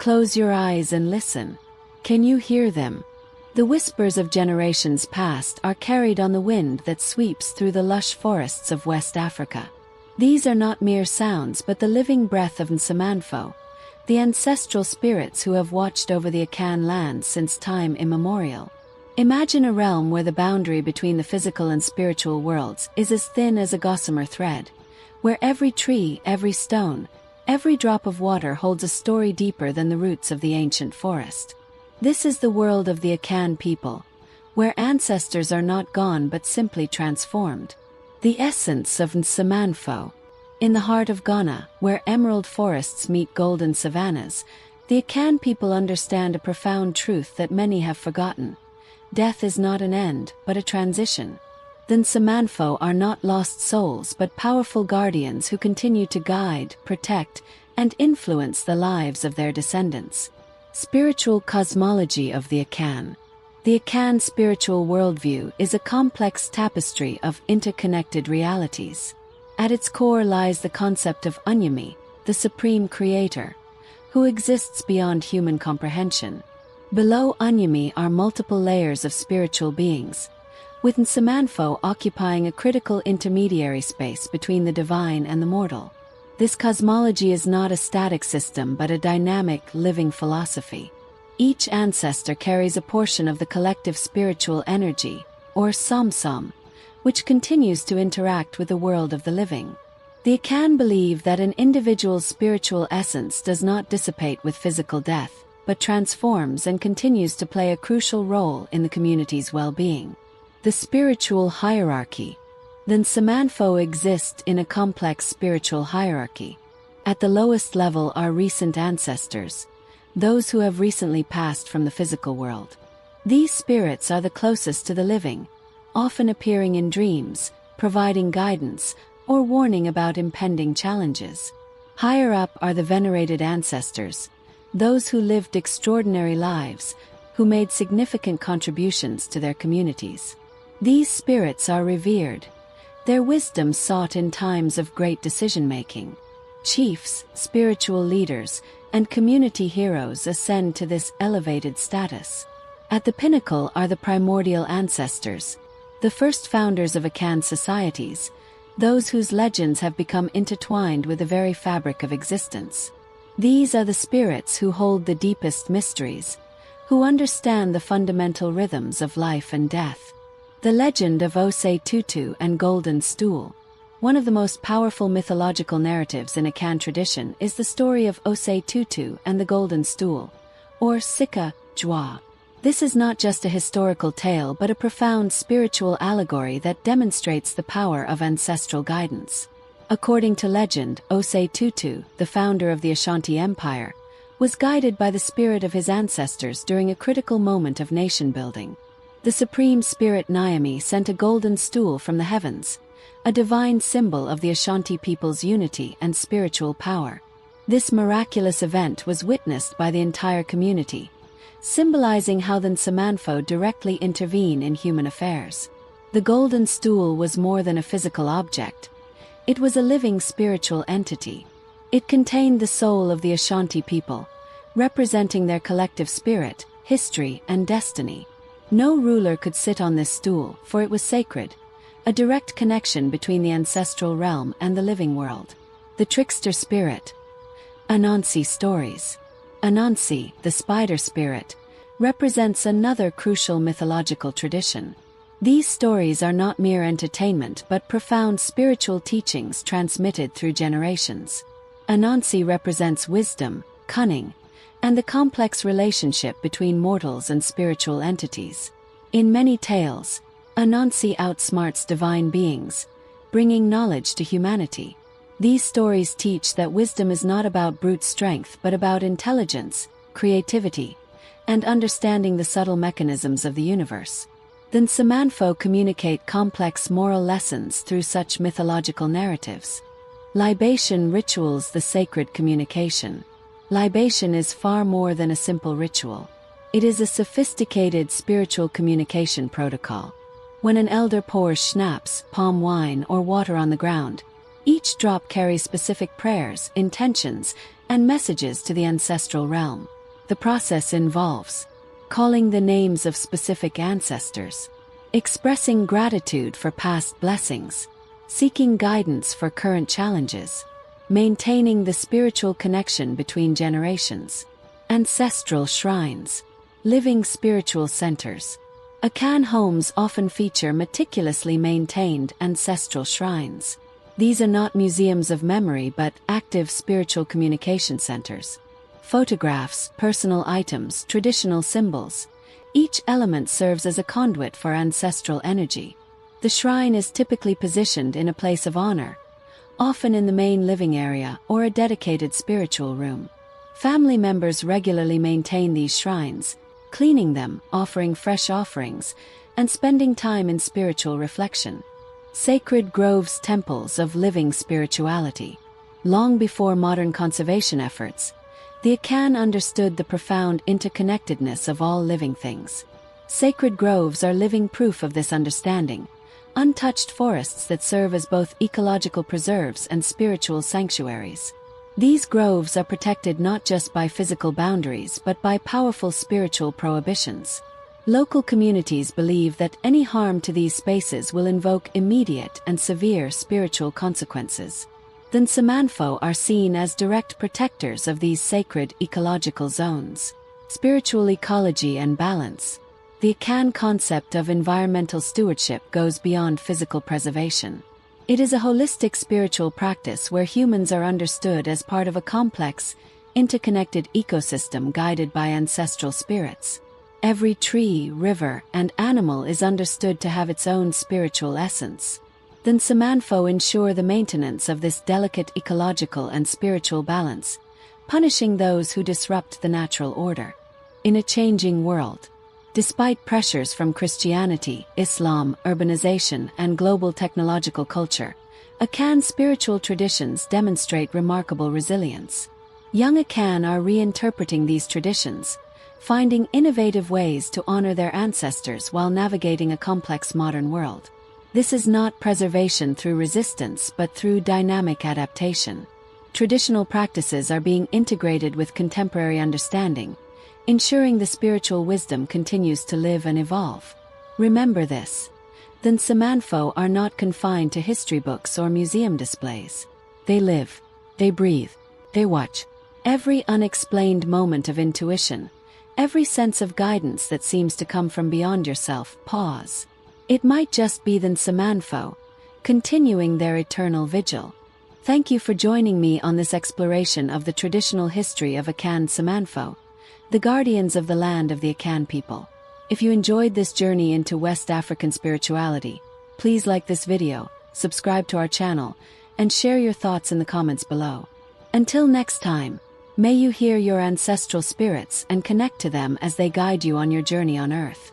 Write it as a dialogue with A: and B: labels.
A: Close your eyes and listen. Can you hear them? The whispers of generations past are carried on the wind that sweeps through the lush forests of West Africa. These are not mere sounds but the living breath of Nsamanfo, the ancestral spirits who have watched over the Akan land since time immemorial. Imagine a realm where the boundary between the physical and spiritual worlds is as thin as a gossamer thread, where every tree, every stone, every drop of water holds a story deeper than the roots of the ancient forest. This is the world of the Akan people, where ancestors are not gone but simply transformed. The essence of Nsamanfo. In the heart of Ghana, where emerald forests meet golden savannas, the Akan people understand a profound truth that many have forgotten. Death is not an end, but a transition. The Nsamanfo are not lost souls but powerful guardians who continue to guide, protect, and influence the lives of their descendants. Spiritual cosmology of the Akan. The Akan spiritual worldview is a complex tapestry of interconnected realities. At its core lies the concept of Unyami, the supreme creator, who exists beyond human comprehension. Below Unyami are multiple layers of spiritual beings, with Nsamanfo occupying a critical intermediary space between the divine and the mortal. This cosmology is not a static system but a dynamic, living philosophy. Each ancestor carries a portion of the collective spiritual energy, or Samsam, which continues to interact with the world of the living. The Akan believe that an individual's spiritual essence does not dissipate with physical death, but transforms and continues to play a crucial role in the community's well-being. The spiritual hierarchy. The Nsamanfo exist in a complex spiritual hierarchy. At the lowest level are recent ancestors, those who have recently passed from the physical world. These spirits are the closest to the living, often appearing in dreams, providing guidance, or warning about impending challenges. Higher up are the venerated ancestors, those who lived extraordinary lives, who made significant contributions to their communities. These spirits are revered, their wisdom sought in times of great decision-making. Chiefs, spiritual leaders, and community heroes ascend to this elevated status. At the pinnacle are the primordial ancestors, the first founders of Akan societies, those whose legends have become intertwined with the very fabric of existence. These are the spirits who hold the deepest mysteries, who understand the fundamental rhythms of life and death. The legend of Osei Tutu and Golden Stool. One of the most powerful mythological narratives in Akan tradition is the story of Osei Tutu and the Golden Stool, or Sika Jwa. This is not just a historical tale but a profound spiritual allegory that demonstrates the power of ancestral guidance. According to legend, Osei Tutu, the founder of the Ashanti Empire, was guided by the spirit of his ancestors during a critical moment of nation-building. The supreme spirit Nyami sent a golden stool from the heavens, a divine symbol of the Ashanti people's unity and spiritual power. This miraculous event was witnessed by the entire community, symbolizing how the Nsamanfo directly intervene in human affairs. The golden stool was more than a physical object. It was a living spiritual entity. It contained the soul of the Ashanti people, representing their collective spirit, history, and destiny. No ruler could sit on this stool, for it was sacred, a direct connection between the ancestral realm and the living world. The trickster spirit. Anansi stories. Anansi, the spider spirit, represents another crucial mythological tradition. These stories are not mere entertainment but profound spiritual teachings transmitted through generations. Anansi represents wisdom, cunning, and the complex relationship between mortals and spiritual entities. In many tales, Anansi outsmarts divine beings, bringing knowledge to humanity. These stories teach that wisdom is not about brute strength but about intelligence, creativity, and understanding the subtle mechanisms of the universe. The Nsamanfo communicate complex moral lessons through such mythological narratives. Libation rituals, the sacred communication. Libation is far more than a simple ritual. It is a sophisticated spiritual communication protocol. When an elder pours schnapps, palm wine, or water on the ground, each drop carries specific prayers, intentions, and messages to the ancestral realm. The process involves calling the names of specific ancestors, expressing gratitude for past blessings, seeking guidance for current challenges, maintaining the spiritual connection between generations. Ancestral shrines, living spiritual centers. Akan homes often feature meticulously maintained ancestral shrines. These are not museums of memory but active spiritual communication centers. Photographs, personal items, traditional symbols. Each element serves as a conduit for ancestral energy. The shrine is typically positioned in a place of honor, often in the main living area or a dedicated spiritual room. Family members regularly maintain these shrines, cleaning them, offering fresh offerings, and spending time in spiritual reflection. Sacred groves, temples of living spirituality. Long before modern conservation efforts, the Akan understood the profound interconnectedness of all living things. Sacred groves are living proof of this understanding, untouched forests that serve as both ecological preserves and spiritual sanctuaries. These groves are protected not just by physical boundaries but by powerful spiritual prohibitions. Local communities believe that any harm to these spaces will invoke immediate and severe spiritual consequences. The Nsamanfo are seen as direct protectors of these sacred ecological zones. Spiritual ecology and balance. The Akan concept of environmental stewardship goes beyond physical preservation. It is a holistic spiritual practice where humans are understood as part of a complex, interconnected ecosystem guided by ancestral spirits. Every tree, river, and animal is understood to have its own spiritual essence. The Nsamanfo ensure the maintenance of this delicate ecological and spiritual balance, punishing those who disrupt the natural order. In a changing world, despite pressures from Christianity, Islam, urbanization, and global technological culture, Akan spiritual traditions demonstrate remarkable resilience. Young Akan are reinterpreting these traditions, finding innovative ways to honor their ancestors while navigating a complex modern world. This is not preservation through resistance but through dynamic adaptation. Traditional practices are being integrated with contemporary understanding, ensuring the spiritual wisdom continues to live and evolve. Remember this: the Nsamanfo are not confined to history books or museum displays. They live, they breathe, they watch. Every unexplained moment of intuition, every sense of guidance that seems to come from beyond yourself, pause. It might just be the Nsamanfo, continuing their eternal vigil. Thank you for joining me on this exploration of the traditional history of Akan Nsamanfo, the guardians of the land of the Akan people. If you enjoyed this journey into West African spirituality, please like this video, subscribe to our channel, and share your thoughts in the comments below. Until next time, may you hear your ancestral spirits and connect to them as they guide you on your journey on Earth.